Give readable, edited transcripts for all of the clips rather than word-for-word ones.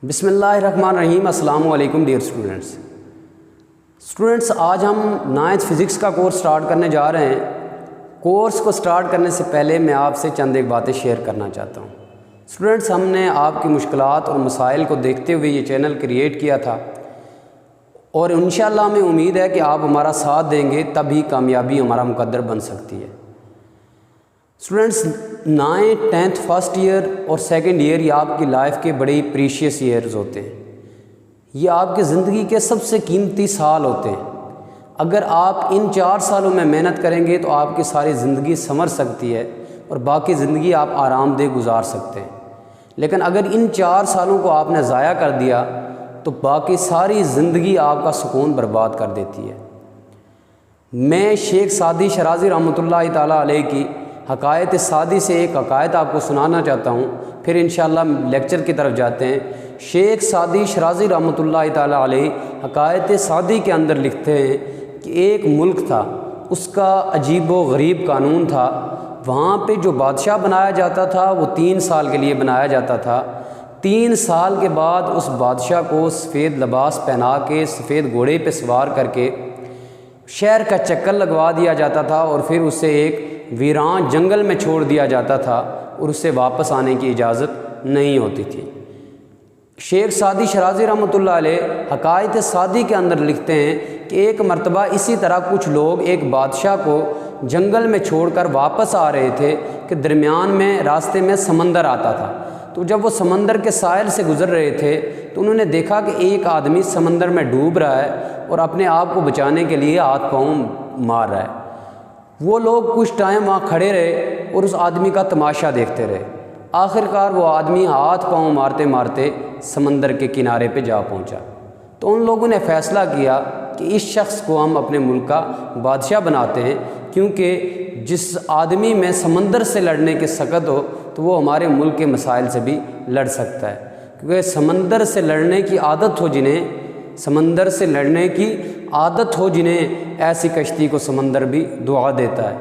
बिस्मिल्लाहिर्रहमानिर्रहीम। अस्सलाम वालेकुम डियर स्टूडेंट्स, आज हम 9th फिज़िक्स का कोर्स स्टार्ट करने जा रहे हैं। कोर्स को स्टार्ट करने से पहले मैं आपसे चंद एक बातें शेयर करना चाहता हूँ। स्टूडेंट्स, हमने आपकी मुश्किलात और मसाइल को देखते हुए ये चैनल क्रिएट किया था और इंशाअल्लाह हमें उम्मीद है कि आप हमारा साथ देंगे, तभी कामयाबी हमारा मुकद्दर बन सकती है। Students, 9th 10th first year और सेकंड ईयर ये आपकी लाइफ के बड़े प्रीशियस ईयर्स होते हैं। ये आपकी ज़िंदगी के सबसे कीमती साल होते हैं। अगर आप इन 4 सालों में मेहनत करेंगे तो आपकी सारी ज़िंदगी संवर सकती है और बाकी ज़िंदगी आप आरामदेह गुजार सकते हैं। लेकिन अगर इन 4 सालों को आपने ज़ाया कर दिया तो बाकी सारी ज़िंदगी आपका सुकून बर्बाद कर देती है। मैं शेख सादी शराजी रहमतुल्लाह ताला अलैह की हकायत सादी से एक हकायत आपको सुनाना चाहता हूँ, फिर इंशाअल्लाह लेक्चर की तरफ जाते हैं। शेख सादी शराजी रहमतुल्लाह ताला अलैह हकायत सादी के अंदर लिखते हैं कि एक मुल्क था, उसका अजीब व गरीब कानून था। वहाँ पे जो बादशाह बनाया जाता था वो 3 साल के लिए बनाया जाता था। 3 साल के बाद उस बादशाह को सफ़ेद लिबास पहना के सफ़ेद घोड़े पे सवार करके शहर का चक्कर लगवा दिया जाता था और फिर उसे एक वीरान जंगल में छोड़ दिया जाता था और उससे वापस आने की इजाज़त नहीं होती थी। शेख सादी शराजी रहमतुल्लाह अलैह हकायत सादी के अंदर लिखते हैं कि एक मर्तबा इसी तरह कुछ लोग एक बादशाह को जंगल में छोड़कर वापस आ रहे थे कि दरमियान में रास्ते में समंदर आता था। तो जब वो समंदर के साहिल से गुज़र रहे थे तो उन्होंने देखा कि एक आदमी समंदर में डूब रहा है और अपने आप को बचाने के लिए हाथ पाँव मार रहा है। वो लोग कुछ टाइम वहाँ खड़े रहे और उस आदमी का तमाशा देखते रहे। आखिरकार वो आदमी हाथ पाँव मारते मारते समंदर के किनारे पे जा पहुँचा। तो उन लोगों ने फ़ैसला किया कि इस शख्स को हम अपने मुल्क का बादशाह बनाते हैं, क्योंकि जिस आदमी में समंदर से लड़ने की सकत हो तो वो हमारे मुल्क के मसाइल से भी लड़ सकता है। क्योंकि समंदर से लड़ने की आदत हो जिन्हें ऐसी कश्ती को समंदर भी दुआ देता है।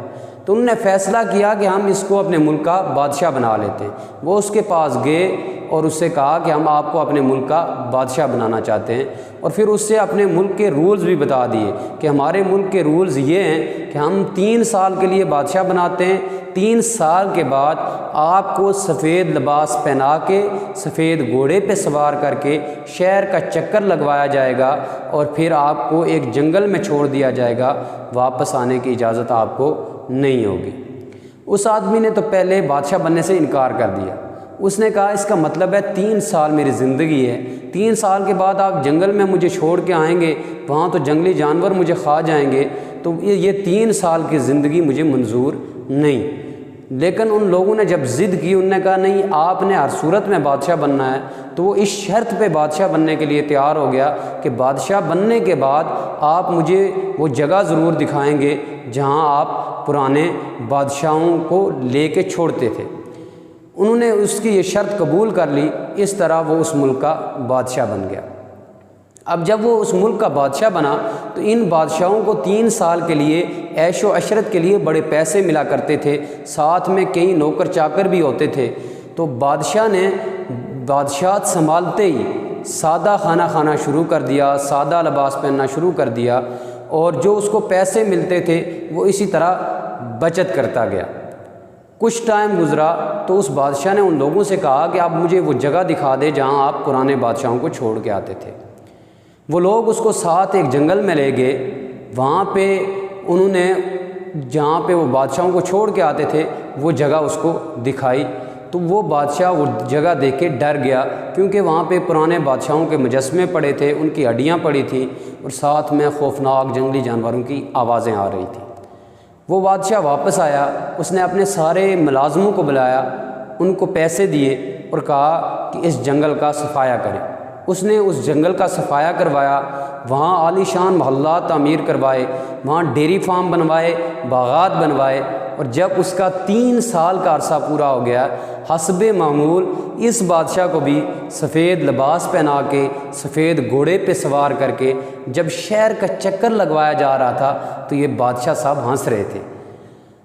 तो उन्होंने फ़ैसला किया कि हम इसको अपने मुल्क का बादशाह बना लेते हैं। वो उसके पास गए और उससे कहा कि हम आपको अपने मुल्क का बादशाह बनाना चाहते हैं, और फिर उससे अपने मुल्क के रूल्स भी बता दिए कि हमारे मुल्क के रूल्स ये हैं कि हम 3 साल के लिए बादशाह बनाते हैं। 3 साल के बाद आपको सफ़ेद लिबास पहना के सफ़ेद घोड़े पे सवार करके शहर का चक्कर लगवाया जाएगा और फिर आपको एक जंगल में छोड़ दिया जाएगा। वापस आने की इजाज़त आपको नहीं होगी। उस आदमी ने तो पहले बादशाह बनने से इनकार कर दिया। उसने कहा इसका मतलब है 3 साल मेरी ज़िंदगी है, 3 साल के बाद आप जंगल में मुझे छोड़ के आएंगे, वहाँ तो जंगली जानवर मुझे खा जाएंगे, तो ये 3 साल की ज़िंदगी मुझे मंजूर नहीं। लेकिन उन लोगों ने जब ज़िद की, उन्होंने कहा नहीं, आपने हर सूरत में बादशाह बनना है। तो वो इस शर्त पे बादशाह बनने के लिए तैयार हो गया कि बादशाह बनने के बाद आप मुझे वो जगह ज़रूर दिखाएंगे जहाँ आप पुराने बादशाहों को लेके छोड़ते थे। उन्होंने उसकी ये शर्त कबूल कर ली। इस तरह वो उस मुल्क का बादशाह बन गया। अब जब वो उस मुल्क का बादशाह बना तो इन बादशाहों को 3 साल के लिए ऐशो अशरत के लिए बड़े पैसे मिला करते थे, साथ में कई नौकर चाकर भी होते थे। तो बादशाह ने बादशाहत संभालते ही सादा खाना खाना शुरू कर दिया, सादा लिबास पहनना शुरू कर दिया, और जो उसको पैसे मिलते थे वो इसी तरह बचत करता गया। कुछ टाइम गुज़रा तो उस बादशाह ने उन लोगों से कहा कि आप मुझे वो जगह दिखा दे जहाँ आप पुराने बादशाहों को छोड़ के आते थे। वो लोग उसको साथ एक जंगल में ले गए। वहाँ पे उन्होंने जहाँ पे वो बादशाहों को छोड़ के आते थे वो जगह उसको दिखाई। तो वो बादशाह वो जगह देख के डर गया, क्योंकि वहाँ पे पुराने बादशाहों के मुजस्मे पड़े थे, उनकी हड्डियाँ पड़ी थी और साथ में खौफनाक जंगली जानवरों की आवाज़ें आ रही थी। वो बादशाह वापस आया, उसने अपने सारे मुलाजमों को बुलाया, उनको पैसे दिए और कहा कि इस जंगल का सफाया करें। उसने उस जंगल का सफाया करवाया, वहाँ आलीशान मोहल्ला तामीर करवाए, वहाँ डेयरी फार्म बनवाए, बागात बनवाए, और जब उसका 3 साल का अरसा पूरा हो गया, हस्बे मामूल इस बादशाह को भी सफ़ेद लिबास पहना के सफ़ेद घोड़े पे सवार करके जब शहर का चक्कर लगवाया जा रहा था तो ये बादशाह साहब हंस रहे थे।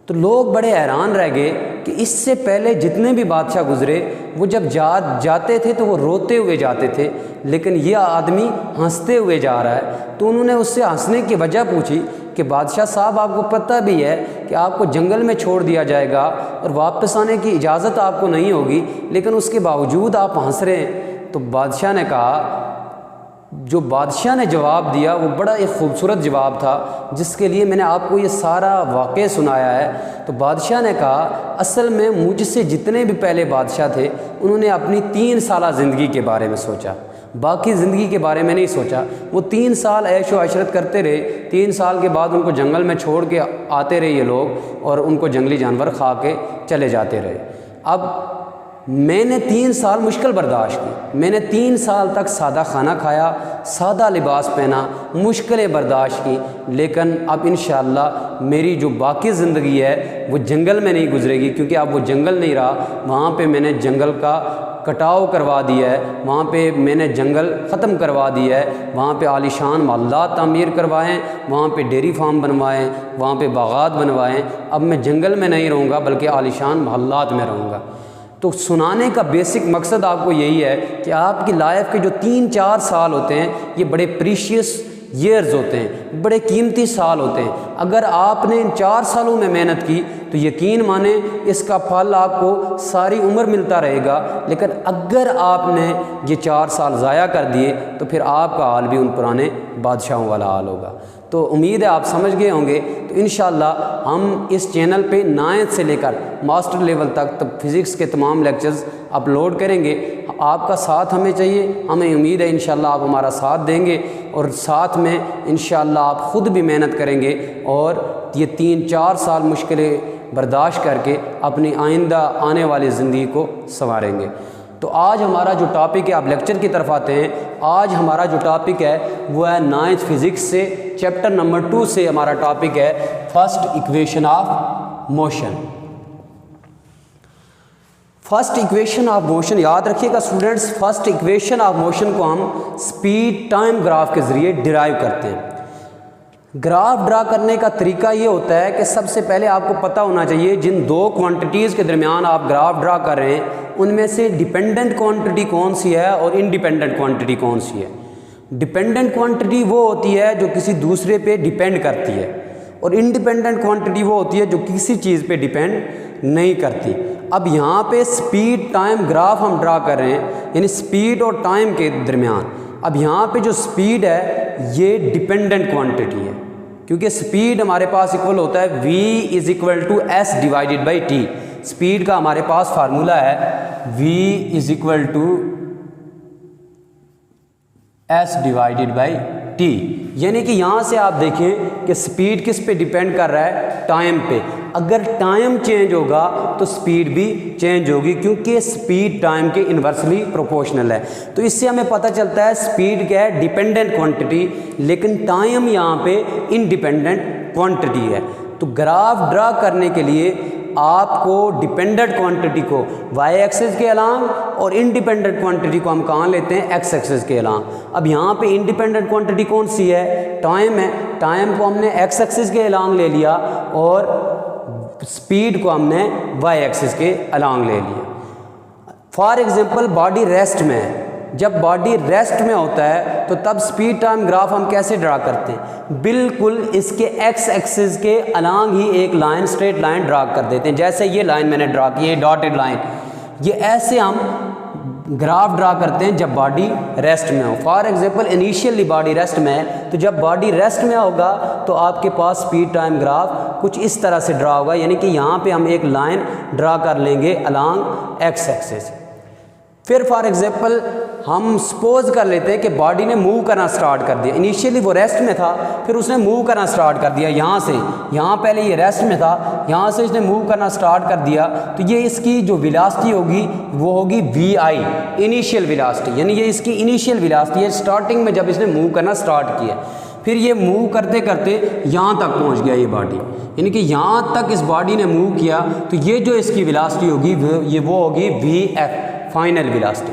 तो लोग बड़े हैरान रह गए कि इससे पहले जितने भी बादशाह गुजरे वो जब जाते थे तो वो रोते हुए जाते थे, लेकिन ये आदमी हंसते हुए जा रहा है। तो उन्होंने उससे हंसने की वजह पूछी कि बादशाह साहब, आपको पता भी है कि आपको जंगल में छोड़ दिया जाएगा और वापस आने की इजाज़त आपको नहीं होगी, लेकिन उसके बावजूद आप हंस रहे हैं। तो बादशाह ने कहा, जो बादशाह ने जवाब दिया वो बड़ा एक ख़ूबसूरत जवाब था, जिसके लिए मैंने आपको ये सारा वाक़या सुनाया है। तो बादशाह ने कहा, असल में मुझसे जितने भी पहले बादशाह थे उन्होंने अपनी 3 साल ज़िंदगी के बारे में सोचा, बाकी ज़िंदगी के बारे में नहीं सोचा। वो 3 साल ऐश व अशरत करते रहे। 3 साल के बाद उनको जंगल में छोड़ के आते रहे ये लोग, और उनको जंगली जानवर खा के चले जाते रहे। अब मैंने 3 साल मुश्किल बर्दाश्त की, मैंने 3 साल तक सादा खाना खाया, सादा लिबास पहना, मुश्किलें बर्दाश्त की, लेकिन अब इंशाअल्लाह मेरी जो बाकी ज़िंदगी है वो जंगल में नहीं गुजरेगी, क्योंकि अब वो जंगल नहीं रहा। वहाँ पे मैंने जंगल का कटाव करवा दिया है, वहाँ पे मैंने जंगल ख़त्म करवा दिया है, वहाँ पे आलीशान महल्लात तामीर करवाएँ, वहाँ पे डेयरी फार्म बनवाएँ, वहाँ पे बागात बनवाएँ। अब मैं जंगल में नहीं रहूँगा बल्कि आलीशान महल्लात में रहूँगा। तो सुनाने का बेसिक मकसद आपको यही है कि आपकी लाइफ के जो 3-4 साल होते हैं ये बड़े प्रीशियस ईयर्स होते हैं, बड़े कीमती साल होते हैं। अगर आपने इन 4 सालों में मेहनत की तो यकीन माने इसका फल आपको सारी उम्र मिलता रहेगा। लेकिन अगर आपने ये 4 साल ज़ाया कर दिए तो फिर आपका हाल भी उन पुराने बादशाहों वाला हाल होगा। तो उम्मीद है आप समझ गए होंगे। तो इंशाअल्लाह हम इस चैनल पे 9th से लेकर मास्टर लेवल तक फ़िज़िक्स के तमाम लेक्चर्स अपलोड करेंगे। आपका साथ हमें चाहिए, हमें उम्मीद है इंशाअल्लाह आप हमारा साथ देंगे, और साथ में इंशाअल्लाह आप ख़ुद भी मेहनत करेंगे और ये 3-4 साल मुश्किलें बर्दाश्त करके अपनी आइंदा आने वाली ज़िंदगी को संवारेंगे। तो आज हमारा जो टॉपिक है, आप लेक्चर की तरफ आते हैं। आज हमारा जो टॉपिक है वो है 9th फिज़िक्स से चैप्टर नंबर 2 से हमारा टॉपिक है first equation of motion. First equation of motion याद रखिएगा students, first equation of motion को हम स्पीड टाइम ग्राफ के ज़रिए डिराइव करते हैं। ग्राफ ड्रा करने का तरीका ये होता है कि सबसे पहले आपको पता होना चाहिए जिन 2 क्वांटिटीज़ के दरमियान आप ग्राफ ड्रा कर रहे हैं उनमें से डिपेंडेंट क्वांटिटी कौन सी है और इंडिपेंडेंट क्वांटिटी कौन सी है। डिपेंडेंट क्वांटिटी वो होती है जो किसी दूसरे पे डिपेंड करती है, और इंडिपेंडेंट क्वांटिटी वो होती है जो किसी चीज़ पे डिपेंड नहीं करती। अब यहाँ पे स्पीड टाइम ग्राफ हम ड्रा कर रहे हैं, यानी स्पीड और टाइम के दरमियान। अब यहाँ पे जो स्पीड है ये डिपेंडेंट क्वांटिटी है, क्योंकि स्पीड हमारे पास इक्वल होता है v = s divided by t। Speed का हमारे पास फार्मूला है v = s divided by t, यानी कि यहाँ से आप देखें कि स्पीड किस पे डिपेंड कर रहा है, टाइम पे। अगर टाइम चेंज होगा तो स्पीड भी चेंज होगी, क्योंकि स्पीड टाइम के इन्वर्सली प्रोपोर्शनल है। तो इससे हमें पता चलता है स्पीड क्या है, डिपेंडेंट क्वांटिटी, लेकिन टाइम यहाँ पे इंडिपेंडेंट क्वांटिटी है। तो ग्राफ ड्रा करने के लिए आपको डिपेंडेंट क्वांटिटी को y एक्सिस के अलांग और इंडिपेंडेंट क्वांटिटी को हम कहाँ लेते हैं, x एक्सिस के अलांग। अब यहाँ पे इंडिपेंडेंट क्वांटिटी कौन सी है, टाइम है। टाइम को हमने x एक्सिस के अलांग ले लिया और स्पीड को हमने y एक्सिस के अलांग ले लिया। फॉर एग्जांपल बॉडी रेस्ट में है, जब बॉडी रेस्ट में होता है तो तब स्पीड टाइम ग्राफ हम कैसे ड्रा करते हैं, बिल्कुल इसके x एक्सिस के अलांग ही एक लाइन, स्ट्रेट लाइन ड्रा कर देते हैं। जैसे ये लाइन मैंने ड्रा की, ये डॉटेड लाइन, ये ऐसे हम ग्राफ ड्रा करते हैं जब बॉडी रेस्ट में हो। For example initially body rest में है, तो जब बॉडी रेस्ट में होगा तो आपके पास स्पीड टाइम ग्राफ कुछ इस तरह से ड्रा होगा, यानी कि यहाँ पे हम एक लाइन ड्रा कर लेंगे अलांग x एक्सिस। फिर फॉर एग्जांपल हम सपोज कर लेते हैं कि बॉडी ने मूव करना स्टार्ट कर दिया। इनिशियली वो रेस्ट में था, फिर उसने मूव करना स्टार्ट कर दिया यहाँ से, यहाँ पहले ये रेस्ट में था, यहाँ से इसने मूव करना स्टार्ट कर दिया। तो ये इसकी जो वेलोसिटी होगी वो होगी vi, इनिशियल वेलोसिटी, यानी ये इसकी इनिशियल वेलोसिटी है स्टार्टिंग में जब इसने मूव करना स्टार्ट किया। फिर ये मूव करते करते यहाँ तक पहुँच गया ये बॉडी, यानी कि यहाँ तक इस बॉडी ने मूव किया, तो ये जो इसकी वेलोसिटी होगी वो होगी vf, फाइनल वेलोसिटी।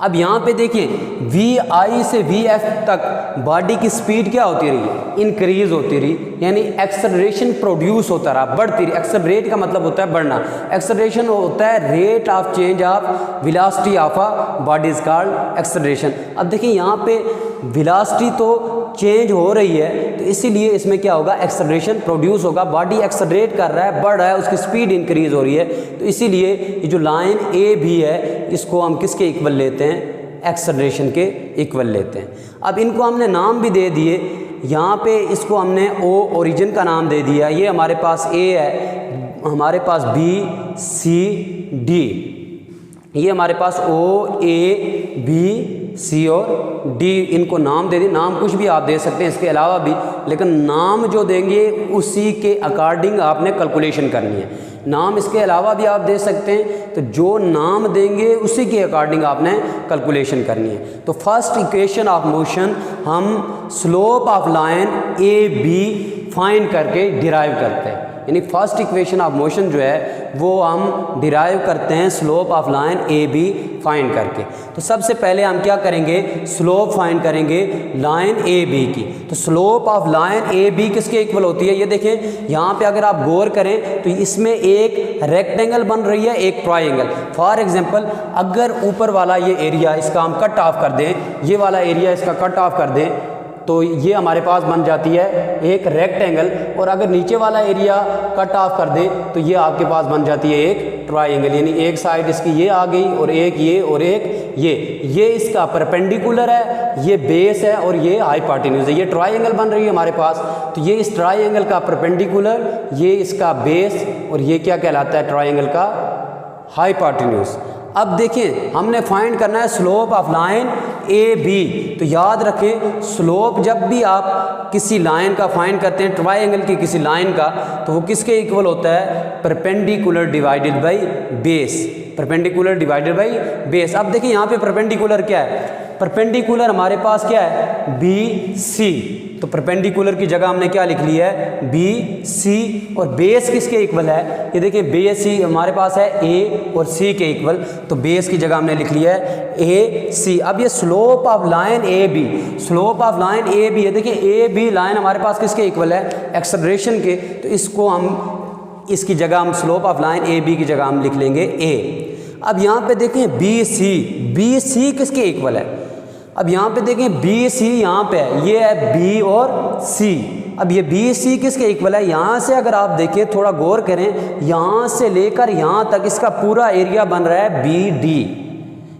अब यहाँ पे देखिए VI से VF तक बॉडी की स्पीड क्या होती रही, इंक्रीज होती रही, यानी एक्सेलरेशन प्रोड्यूस होता रहा, बढ़ती रही। एक्सेलरेट का मतलब होता है बढ़ना, एक्सेलरेशन होता है rate of change of velocity of a body is called acceleration. अब देखिए यहाँ पे वेलोसिटी तो चेंज हो रही है, तो इसीलिए इसमें क्या होगा, एक्सेलरेशन प्रोड्यूस होगा। बॉडी एक्सेलरेट कर रहा है, बढ़ रहा है, उसकी स्पीड इंक्रीज हो रही है, तो इसीलिए ये जो लाइन ए भी है इसको हम किसके इक्वल लेते हैं, एक्सेलरेशन के इक्वल लेते हैं। अब इनको हमने नाम भी दे दिए, यहाँ पे इसको हमने ओ ओरिजिन का नाम दे दिया, ये हमारे पास ए है, हमारे पास बी सी डी, ये हमारे पास ओ ए बी सी और डी, इनको नाम दे दिए। नाम कुछ भी आप दे सकते हैं इसके अलावा भी, लेकिन नाम जो देंगे उसी के अकॉर्डिंग आपने कैलकुलेशन करनी है। नाम इसके अलावा भी आप दे सकते हैं, तो जो नाम देंगे उसी के अकॉर्डिंग आपने कैलकुलेशन करनी है। तो फर्स्ट इक्वेशन ऑफ मोशन हम slope of line A B find करके डिराइव करते हैं, यानी फर्स्ट इक्वेशन ऑफ मोशन जो है वो हम डिराइव करते हैं slope of line A B find करके। तो सबसे पहले हम क्या करेंगे, स्लोप फाइंड करेंगे लाइन ए बी की। तो slope of line A B किसके इक्वल होती है, ये देखें यहाँ पे अगर आप गौर करें तो इसमें एक रेक्टेंगल बन रही है, एक ट्राइंगल। फॉर एग्जांपल अगर ऊपर वाला ये एरिया इसका हम कट ऑफ कर दें, ये वाला एरिया इसका कट ऑफ कर दें, तो ये हमारे पास बन जाती है एक रेक्टेंगल, और अगर नीचे वाला एरिया कट ऑफ कर दे तो ये आपके पास बन जाती है एक ट्राइंगल, यानी एक साइड इसकी ये आ गई और एक ये और एक ये इसका परपेंडिकुलर है, ये बेस है और ये हाइपोटेन्यूज है, ये ट्राइंगल बन रही है हमारे पास। तो ये इस ट्राइंगल का परपेंडिकुलर, ये इसका बेस, और ये क्या कहलाता है, ट्राइंगल का हाइपोटेन्यूज। अब देखिए हमने फाइंड करना है slope of line A B. तो याद रखें स्लोप जब भी आप किसी लाइन का फाइंड करते हैं, ट्राइंगल की किसी लाइन का, तो वो किसके इक्वल होता है, perpendicular divided by base, perpendicular divided by base. अब देखिए यहाँ पे परपेंडिकुलर क्या है, परपेंडिकुलर हमारे पास क्या है, बी सी। तो परपेंडिकुलर की जगह हमने क्या लिख लिया है, बी सी, और बेस किसके इक्वल है, ये देखिए बेस सी हमारे पास है ए और सी के इक्वल, तो बेस की जगह हमने लिख लिया है ए सी। अब ये slope of line A B, slope of line A B है, देखिए ए बी लाइन हमारे पास किसके इक्वल है, एक्सेलरेशन के, तो इसको हम इसकी जगह हम slope of line A B की जगह हम लिख लेंगे ए। अब यहाँ पे देखें बी सी किसके इक्वल है, अब यहाँ पे देखें बी सी यहाँ पे है, ये है बी और सी। अब ये बी सी किसके इक्वल है, यहाँ से अगर आप देखें थोड़ा गौर करें, यहाँ से लेकर यहाँ तक इसका पूरा एरिया बन रहा है बी डी,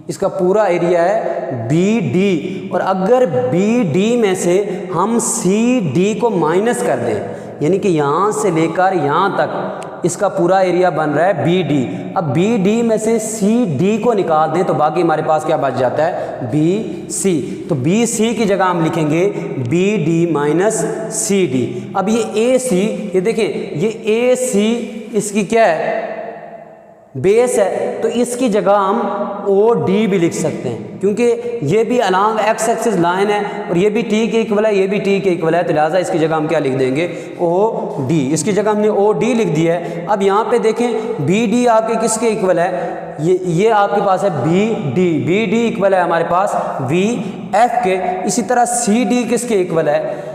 इसका पूरा एरिया है बी डी। और अगर बी डी में से हम सी डी को माइनस कर दें, यानी कि यहाँ से लेकर यहाँ तक इसका पूरा एरिया बन रहा है बी डी। अब बी डी में से सी डी को निकाल दें तो बाकी हमारे पास क्या बच जाता है, बी सी। तो बी सी की जगह हम लिखेंगे B D minus C D. अब ये ए सी, ये देखिए ये ए सी इसकी क्या है, बेस है, तो इसकी जगह हम ओ डी भी लिख सकते हैं, क्योंकि ये भी अलॉन्ग एक्स एक्सिस लाइन है और ये भी टी के इक्वल है, ये भी टी के इक्वल है, तो लिहाजा इसकी जगह हम क्या लिख देंगे, ओ डी। इसकी जगह हमने ओ डी लिख दिया है। अब यहाँ पे देखें बी डी आपके किसके इक्वल है, ये आपके पास है बी डी इक्वल है हमारे पास वी एफ के। इसी तरह सी डी किसके इक्वल है,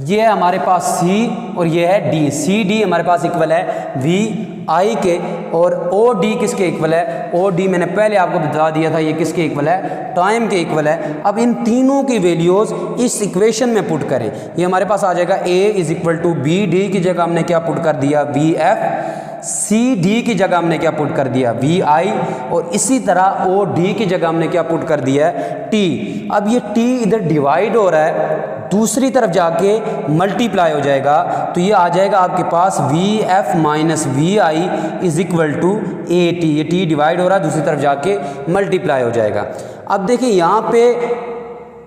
ये है हमारे पास सी और ये है डी, सी डी हमारे पास इक्वल है वी आई के, और ओ डी किसके इक्वल है, ओ डी मैंने पहले आपको बता दिया था ये किसके इक्वल है, टाइम के इक्वल है। अब इन तीनों की वैल्यूज़ इस इक्वेशन में पुट करें, ये हमारे पास आ जाएगा A is equal to B D की जगह हमने क्या पुट कर दिया, वी एफ। सी डी की जगह हमने क्या पुट कर दिया, वी आई, और इसी तरह ओ डी की जगह हमने क्या पुट कर दिया है, टी। अब ये टी इधर डिवाइड हो रहा है, दूसरी तरफ जाके मल्टीप्लाई हो जाएगा, तो ये आ जाएगा आपके पास V F minus V I is equal to A T. ये टी डिवाइड हो रहा है, दूसरी तरफ जाके मल्टीप्लाई हो जाएगा। अब देखिए यहाँ पे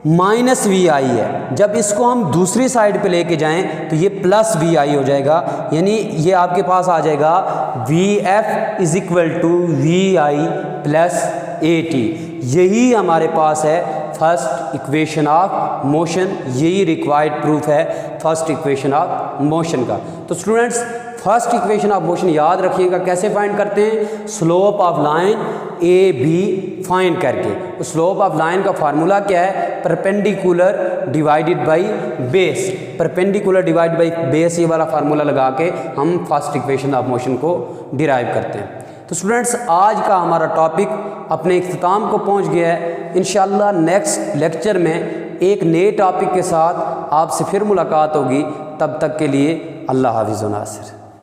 माइनस वी आई है, जब इसको हम दूसरी साइड पे लेके जाएं तो ये प्लस वी आई हो जाएगा, यानी ये आपके पास आ जाएगा V F is equal to V I plus A T. यही हमारे पास है फर्स्ट इक्वेशन ऑफ मोशन, यही रिक्वायर्ड प्रूफ है फर्स्ट इक्वेशन ऑफ मोशन का। तो students first equation of motion याद रखिएगा, कैसे फाइंड करते हैं, slope of line A B find करके। स्लोप ऑफ लाइन का फार्मूला क्या है? Perpendicular divided by base. Perpendicular divide by base, ये वाला फार्मूला लगा के हम फर्स्ट इक्वेशन ऑफ मोशन को डिराइव करते हैं। तो स्टूडेंट्स, आज का हमारा टॉपिक अपने इख्तिताम को पहुंच गया है। इंशाअल्लाह नेक्स्ट लेक्चर में एक नए टॉपिक के साथ आपसे फिर मुलाकात होगी। तब तक के लिए अल्लाह हाफिज़ व नासिर।